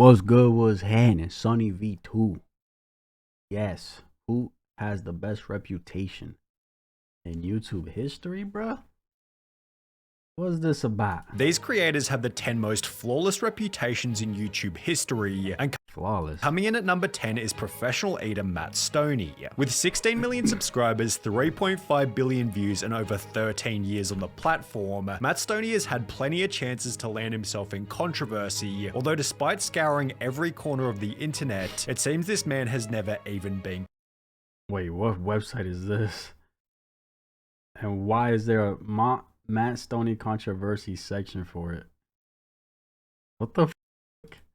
What's good was happening? SunnyV2. Yes. Who has the best reputation in YouTube history, bruh? What's this about? These creators have the 10 most flawless reputations in YouTube history, and Flawless. coming in at number 10 is professional eater Matt Stoney. With 16 million subscribers, 3.5 billion views, and over 13 years on the platform, Matt Stoney has had plenty of chances to land himself in controversy, although despite scouring every corner of the internet, it seems this man has never even been. Wait, what website is this? And why is there a Matt Stoney controversy section for it? What the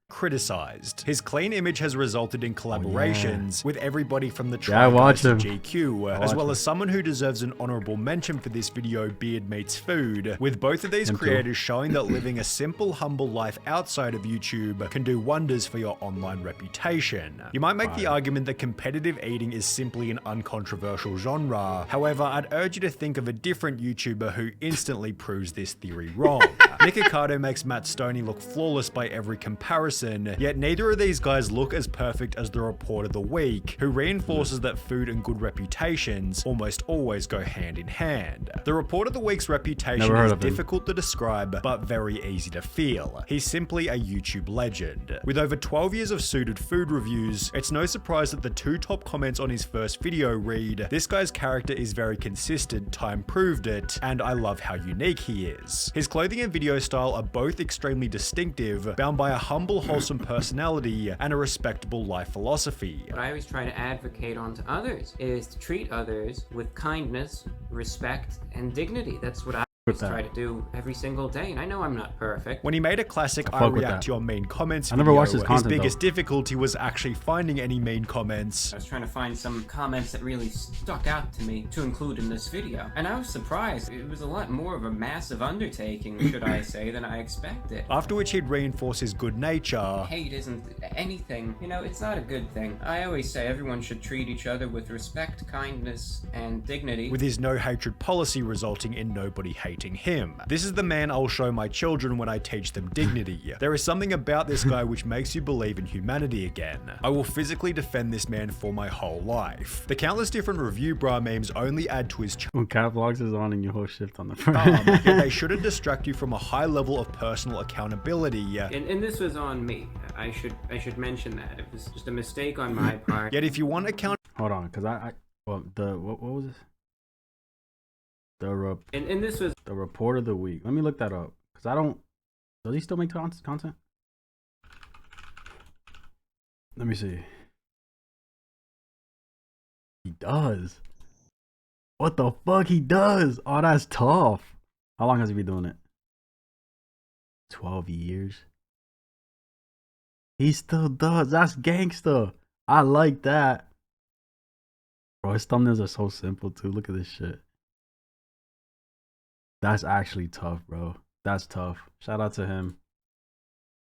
Criticized. His clean image has resulted in collaborations with everybody from the I watch to him. GQ, as well as someone who deserves an honorable mention for this video, Beard Meets Food, with both of these creators showing that living a simple, humble life outside of YouTube can do wonders for your online reputation. You might make the argument that competitive eating is simply an uncontroversial genre. However, I'd urge you to think of a different YouTuber who instantly proves this theory wrong. Nick Ocado makes Matt Stoney look flawless by every comparison, yet neither of these guys look as perfect as the Report of the Week, who reinforces that food and good reputations almost always go hand in hand. The Report of the Week's reputation is difficult to describe, but very easy to feel. He's simply a YouTube legend. With over 12 years of suited food reviews, it's no surprise that the two top comments on his first video read, "This guy's character is very consistent, time proved it, and I love how unique he is." His clothing and video style are both extremely distinctive, bound by a humble, wholesome personality and a respectable life philosophy. What I always try to advocate onto others is to treat others with kindness, respect, and dignity. That's what I try to do every single day, and I know I'm not perfect. When he made a classic I react to your mean comments I never watched his content, biggest difficulty was actually finding any mean comments. I was trying to find some comments that really stuck out to me to include in this video, and I was surprised. It was a lot more of a massive undertaking, should I say, than I expected. After which he'd reinforce his good nature. Hate isn't anything. You know, it's not a good thing. I always say everyone should treat each other with respect, kindness, and dignity. With his no hatred policy resulting in nobody hating him. This is the man I'll show my children when I teach them dignity. There is something about this guy which makes you believe in humanity again. I will physically defend this man for my whole life. The countless different review bra memes only add to his when cat vlogs is on and you hold shift on the front. Yet they shouldn't distract you from a high level of personal accountability. And this was on me. I should mention that. It was just a mistake on my part. Yet if you want hold on, because what was this? And this was the Report of the Week. Let me look that up, because I don't. Does he still make content? Let me see. He does. What the fuck? He does. Oh, that's tough. How long has he been doing it? 12 years. He still does. That's gangster. I like that. Bro, his thumbnails are so simple too. Look at this shit. That's actually tough, bro. That's tough. Shout out to him.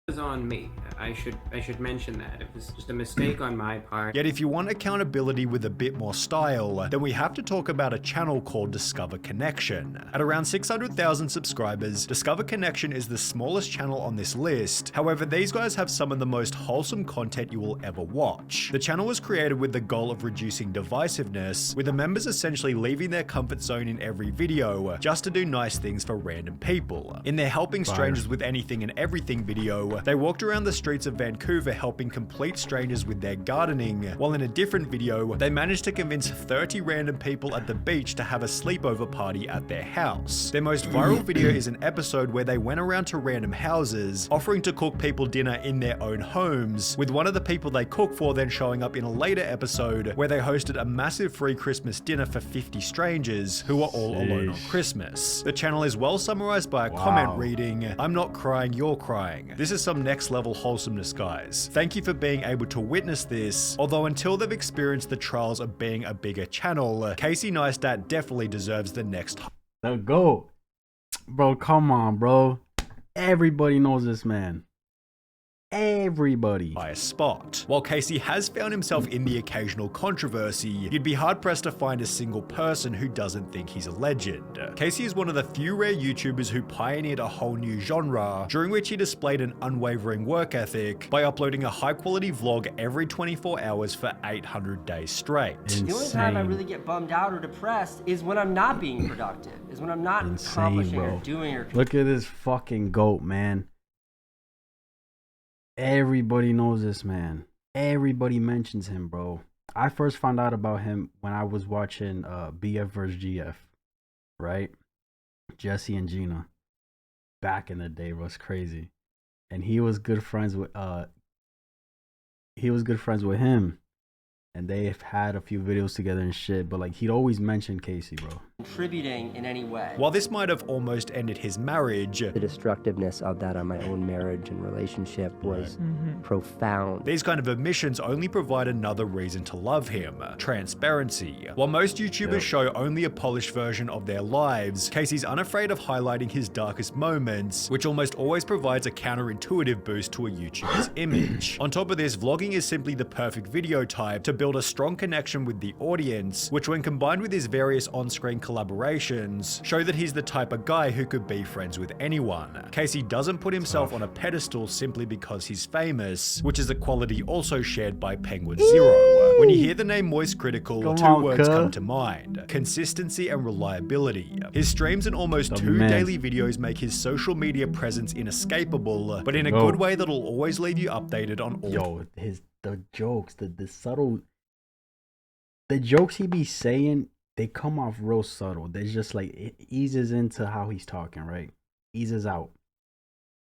Was on me. I should mention that. It was just a mistake on my part. Yet if you want accountability with a bit more style, then we have to talk about a channel called Discover Connection. At around 600,000 subscribers, Discover Connection is the smallest channel on this list. However, these guys have some of the most wholesome content you will ever watch. The channel was created with the goal of reducing divisiveness, with the members essentially leaving their comfort zone in every video just to do nice things for random people. In their Helping Strangers with Anything and Everything video, they walked around the streets of Vancouver helping complete strangers with their gardening, while in a different video, they managed to convince 30 random people at the beach to have a sleepover party at their house. Their most viral video is an episode where they went around to random houses, offering to cook people dinner in their own homes, with one of the people they cook for then showing up in a later episode where they hosted a massive free Christmas dinner for 50 strangers who were all alone on Christmas. The channel is well summarized by a comment reading, "I'm not crying, you're crying. This is some next level wholesomeness, guys. Thank you for being able to witness this, although until they've experienced the trials of being a bigger channel, Casey Neistat definitely deserves the next." Let's go. Bro, come on, bro. Everybody knows this man. everybody. By a spot. While Casey has found himself in the occasional controversy, you'd be hard pressed to find a single person who doesn't think he's a legend. Casey is one of the few rare YouTubers who pioneered a whole new genre, during which he displayed an unwavering work ethic by uploading a high quality vlog every 24 hours for 800 days straight. Insane. The only time I really get bummed out or depressed is when I'm not being productive, is when I'm not accomplishing or doing or... Look at this fucking goat, man. Everybody knows this man. Everybody mentions him, bro. I first found out about him when I was watching BF vs GF, right? Jesse and Gina. Back in the day was crazy. And he was good friends with him. And they've had a few videos together and shit, but like he'd always mention Casey, bro. Contributing in any way. While this might have almost ended his marriage, the destructiveness of that on my own marriage and relationship was profound. These kind of admissions only provide another reason to love him: transparency. While most YouTubers show only a polished version of their lives, Casey's unafraid of highlighting his darkest moments, which almost always provides a counterintuitive boost to a YouTuber's image. On top of this, vlogging is simply the perfect video type to build a strong connection with the audience, which when combined with his various on-screen collaborations, show that he's the type of guy who could be friends with anyone. Casey doesn't put himself on a pedestal simply because he's famous, which is a quality also shared by Penguin Zero. When you hear the name Moist Critical, two words come to mind: consistency and reliability. His streams and almost two daily videos make his social media presence inescapable, but in a good way that'll always leave you updated on all. The jokes, the subtle, the jokes he be saying, they come off real subtle. There's just like, it eases into how he's talking, right? Eases out.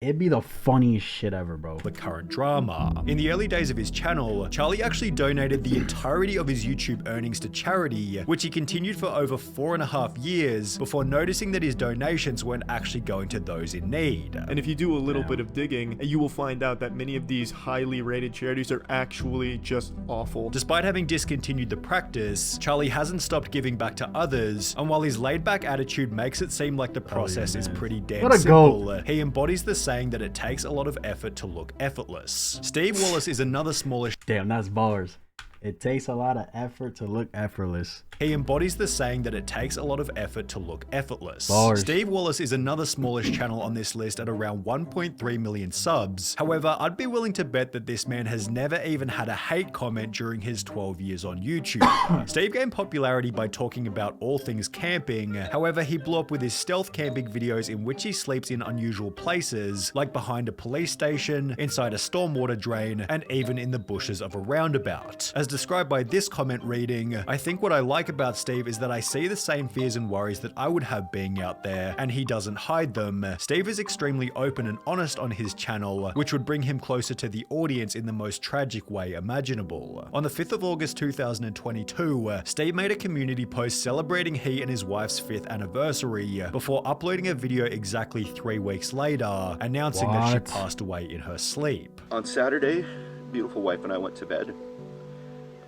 It'd be the funniest shit ever, bro. The current drama. In the early days of his channel, Charlie actually donated the entirety of his YouTube earnings to charity, which he continued for over 4.5 years before noticing that his donations weren't actually going to those in need. And if you do a little bit of digging, you will find out that many of these highly rated charities are actually just awful. Despite having discontinued the practice, Charlie hasn't stopped giving back to others, and while his laid-back attitude makes it seem like the process is pretty damn simple, he embodies the saying that it takes a lot of effort to look effortless. Steve Wallace is another smallish... Damn, that's bars. It takes a lot of effort to look effortless. He embodies the saying that it takes a lot of effort to look effortless. Bars. Steve Wallace is another smallish channel on this list at around 1.3 million subs. However, I'd be willing to bet that this man has never even had a hate comment during his 12 years on YouTube. Steve gained popularity by talking about all things camping. However, he blew up with his stealth camping videos in which he sleeps in unusual places, like behind a police station, inside a stormwater drain, and even in the bushes of a roundabout. As described by this comment reading, I think what I like about Steve is that I see the same fears and worries that I would have being out there, and he doesn't hide them. Steve is extremely open and honest on his channel, which would bring him closer to the audience in the most tragic way imaginable. On the 5th of August 2022, Steve made a community post celebrating he and his wife's 5th anniversary, before uploading a video exactly 3 weeks later, announcing that she passed away in her sleep. On Saturday, beautiful wife and I went to bed.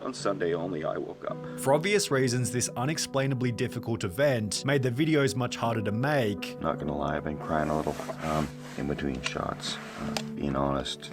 On Sunday only, I woke up. For obvious reasons, this unexplainably difficult event made the videos much harder to make. Not gonna lie, I've been crying a little in between shots. Being honest,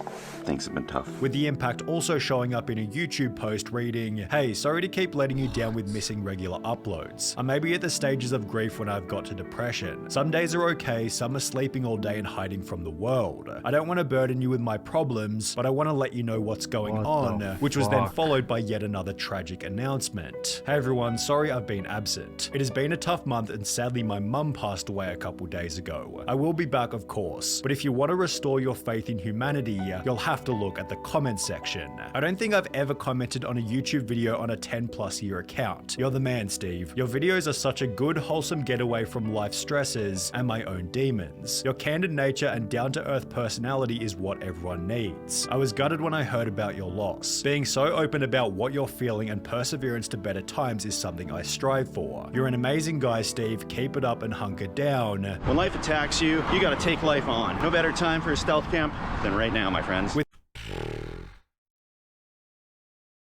things have been tough. With the impact also showing up in a YouTube post reading, "Hey, sorry to keep letting you down with missing regular uploads. I may be at the stages of grief when I've got to depression. Some days are okay, some are sleeping all day and hiding from the world. I don't want to burden you with my problems, but I want to let you know what's going on," which was then followed by yet another tragic announcement. "Hey everyone, sorry I've been absent. It has been a tough month and sadly my mum passed away a couple days ago. I will be back of course, but if you want to restore your faith in humanity, you'll have to look at the comment section. I don't think I've ever commented on a YouTube video on a 10+ year account. You're the man, Steve. Your videos are such a good, wholesome getaway from life stresses and my own demons. Your candid nature and down-to-earth personality is what everyone needs. I was gutted when I heard about your loss. Being so open about what you're feeling and perseverance to better times is something I strive for. You're an amazing guy, Steve. Keep it up and hunker down." When life attacks you, you gotta take life on. No better time for a stealth camp than right now, my friends.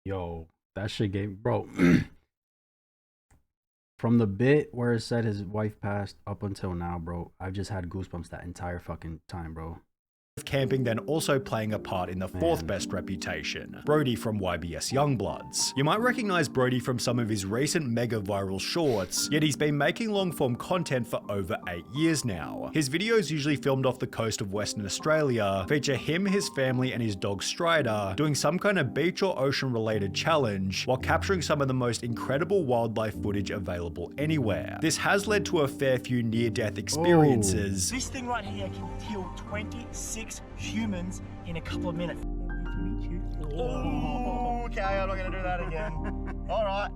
Yo, that shit gave, bro. From the bit where it said his wife passed up until now, bro, I've just had goosebumps that entire fucking time, bro. camping then also playing a part in the fourth best reputation, Brody from YBS Youngbloods. You might recognize Brody from some of his recent mega viral shorts, yet he's been making long form content for over 8 years now. His videos, usually filmed off the coast of Western Australia, feature him, his family and his dog Strider doing some kind of beach or ocean related challenge while capturing some of the most incredible wildlife footage available anywhere. This has led to a fair few near-death experiences. This thing right here can kill 26 humans in a couple of minutes. Oh, okay, I'm not gonna do that again. All right.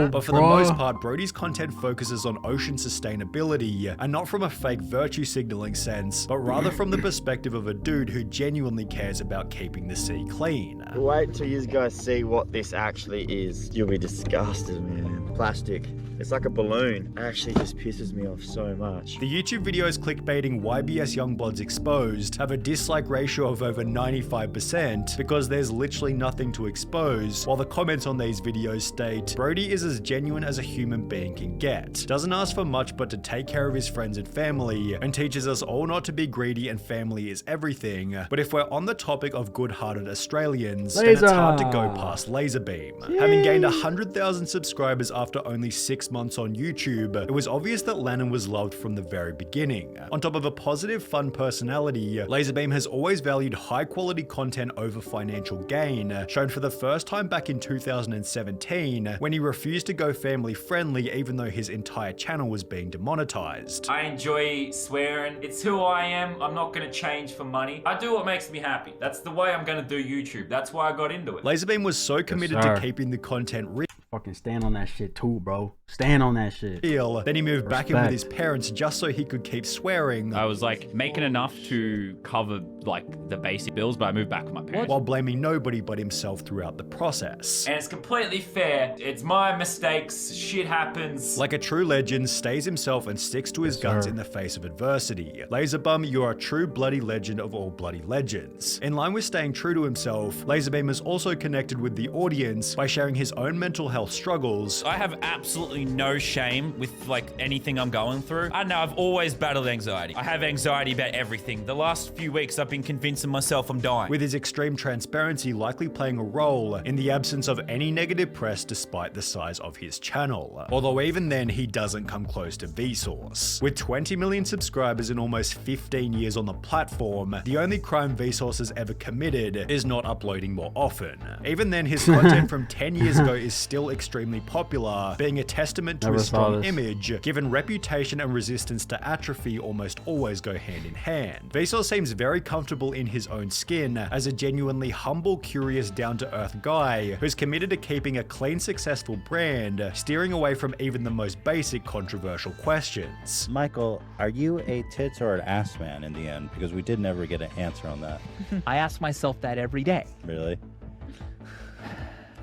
But for the most part, Brody's content focuses on ocean sustainability, and not from a fake virtue signaling sense, but rather from the perspective of a dude who genuinely cares about keeping the sea clean. Wait till you guys see what this actually is. You'll be disgusted, man. Plastic. It's like a balloon. It actually just pisses me off so much. The YouTube videos clickbaiting YBS Youngbloods Exposed have a dislike ratio of over 95% because there's literally nothing to expose, while the comments on these videos state, Brody is as genuine as a human being can get, doesn't ask for much but to take care of his friends and family, and teaches us all not to be greedy and family is everything. But if we're on the topic of good-hearted Australians, then it's hard to go past Laserbeam. Having gained 100,000 subscribers after only 6 months on YouTube, it was obvious that Lannon was loved from the very beginning. On top of a positive, fun personality, Laserbeam has always valued high-quality content over financial gain, shown for the first time back in 2017 when he refused to go family-friendly even though his entire channel was being demonetized. I enjoy swearing. It's who I am. I'm not gonna change for money. I do what makes me happy. That's the way I'm gonna do YouTube. That's why I got into it. Laserbeam was so committed to keeping the content real. Fucking stand on that shit too, bro. Stand on that shit. Then he moved back in with his parents just so he could keep swearing. I was like making enough to cover like the basic bills, but I moved back with my parents. While blaming nobody but himself throughout the process. And it's completely fair. It's my mistakes. Shit happens. Like a true legend, stays himself and sticks to his guns in the face of adversity. Laserbum, you are a true bloody legend of all bloody legends. In line with staying true to himself, Laserbeam has also connected with the audience by sharing his own mental health struggles. I have absolutely no shame with like anything I'm going through. I know I've always battled anxiety. I have anxiety about everything. The last few weeks I've been convincing myself I'm dying. With his extreme transparency likely playing a role in the absence of any negative press despite the size of his channel. Although even then he doesn't come close to Vsauce. With 20 million subscribers and almost 15 years on the platform, the only crime Vsauce has ever committed is not uploading more often. Even then his content from 10 years ago is still extremely popular, being a testament to his strong image, given reputation and resistance to atrophy almost always go hand in hand. Vsauce seems very comfortable in his own skin as a genuinely humble, curious, down-to-earth guy who's committed to keeping a clean, successful brand, steering away from even the most basic controversial questions. Michael, are you a tits or an ass man in the end? Because we did never get an answer on that. I ask myself that every day. Really?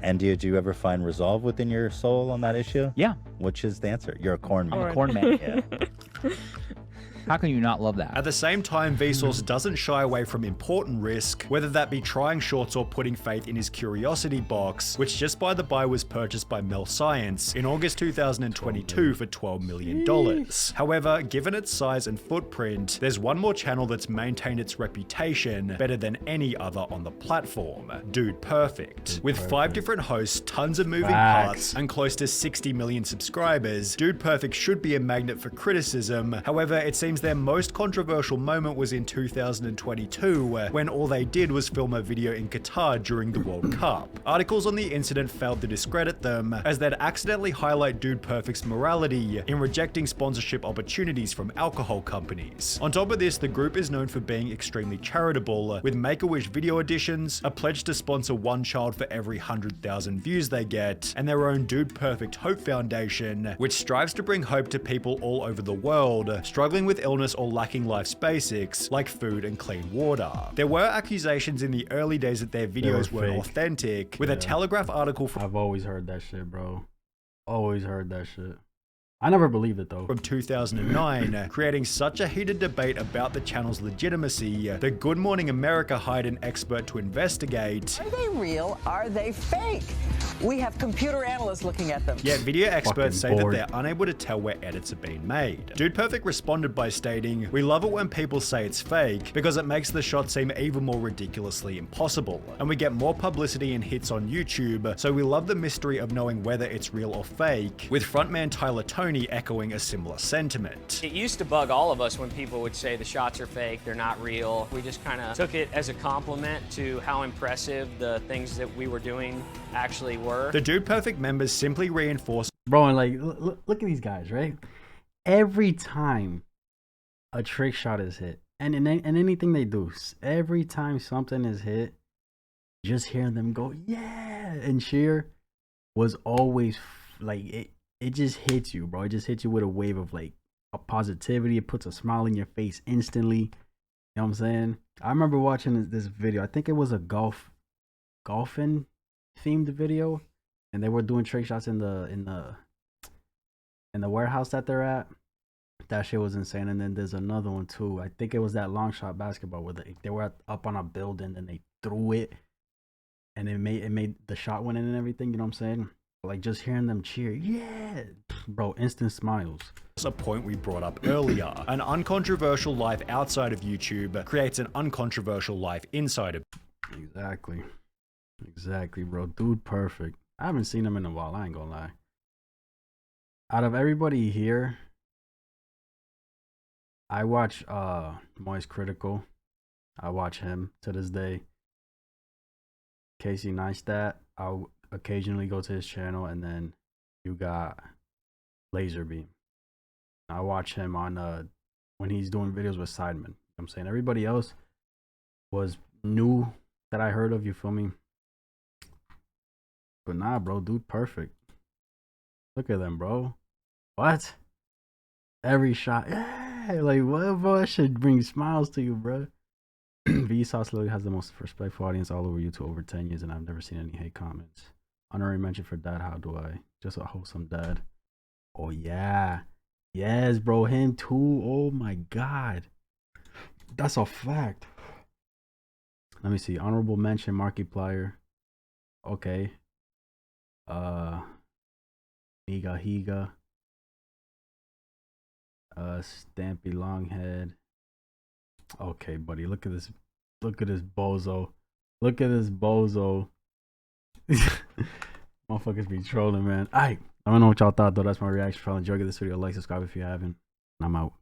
And did you ever find resolve within your soul on that issue? Yeah. Which is the answer? You're a corn man. I'm a corn man. Yeah. How can you not love that? At the same time, Vsauce doesn't shy away from important risk, whether that be trying shorts or putting faith in his curiosity box, which just by the by was purchased by Mel Science in August 2022 for $12 million. However, given its size and footprint, there's one more channel that's maintained its reputation better than any other on the platform, Dude Perfect. With 5 different hosts, tons of moving parts, and close to 60 million subscribers, Dude Perfect should be a magnet for criticism. However, it seems their most controversial moment was in 2022, when all they did was film a video in Qatar during the World Cup. Articles on the incident failed to discredit them, as they'd accidentally highlight Dude Perfect's morality in rejecting sponsorship opportunities from alcohol companies. On top of this, the group is known for being extremely charitable, with Make-A-Wish video editions, a pledge to sponsor one child for every 100,000 views they get, and their own Dude Perfect Hope Foundation, which strives to bring hope to people all over the world, struggling with illness or lacking life's basics, like food and clean water. There were accusations in the early days that their videos weren't authentic, with a Telegraph article from— I've always heard that shit, bro. Always heard that shit. I never believed it though. From 2009, creating such a heated debate about the channel's legitimacy that Good Morning America hired an expert to investigate. Are they real? Are they fake? We have computer analysts looking at them. Yet video experts say bored. that they're unable to tell where edits are being made. Dude Perfect responded by stating, "We love it when people say it's fake because it makes the shot seem even more ridiculously impossible. And we get more publicity and hits on YouTube, so we love the mystery of knowing whether it's real or fake," with frontman Tyler Toney echoing a similar sentiment. It used to bug all of us when people would say the shots are fake, they're not real. We just kind of took it as a compliment to how impressive the things that we were doing actually were. The Dude Perfect members simply reinforce, bro, and like, look at these guys, right? Every time a trick shot is hit, and in anything they do, every time something is hit, just hearing them go, yeah, and cheer was always like, it just hits you, bro. It just hits you with a wave of like a positivity. It puts a smile in your face instantly. You know what I'm saying? I remember watching this video. I think it was a golfing themed video, and they were doing trick shots in the warehouse that they're at. That shit was insane. And then there's another one too. I think it was that long shot basketball where they were up on a building and they threw it, and it made the shot went in and everything. You know what I'm saying? Like just hearing them cheer, yeah, bro, instant smiles. a point we brought up earlier. An uncontroversial life outside of YouTube creates an uncontroversial life inside of. Exactly, bro. Dude Perfect. I haven't seen him in a while, I ain't gonna lie. Out of everybody here, I watch Moist Critical. I watch him to this day. Casey Neistat, I'll occasionally go to his channel, and then you got Laserbeam. I watch him on when he's doing videos with Sidemen. You know what I'm saying? Everybody else was new that I heard of, you feel me? But nah, bro, Dude Perfect. Look at them, bro. What? Every shot. Yeah, like what, bro? That shit brings smiles to you, bro. Vsauce literally has the most respectful audience all over YouTube over 10 years, and I've never seen any hate comments. Honorary mention for dad. How do I? Just a wholesome dad. Oh yeah. Yes, bro. Him too. Oh my god. That's a fact. Let me see. Honorable mention, Markiplier. Okay. Higa. Stampy Longhead. Okay, buddy. Look at this. Look at this bozo. Look at this bozo. Motherfuckers be trolling, man. I don't know what y'all thought, though. That's my reaction. If y'all enjoyed this video, like, subscribe if you haven't. I'm out.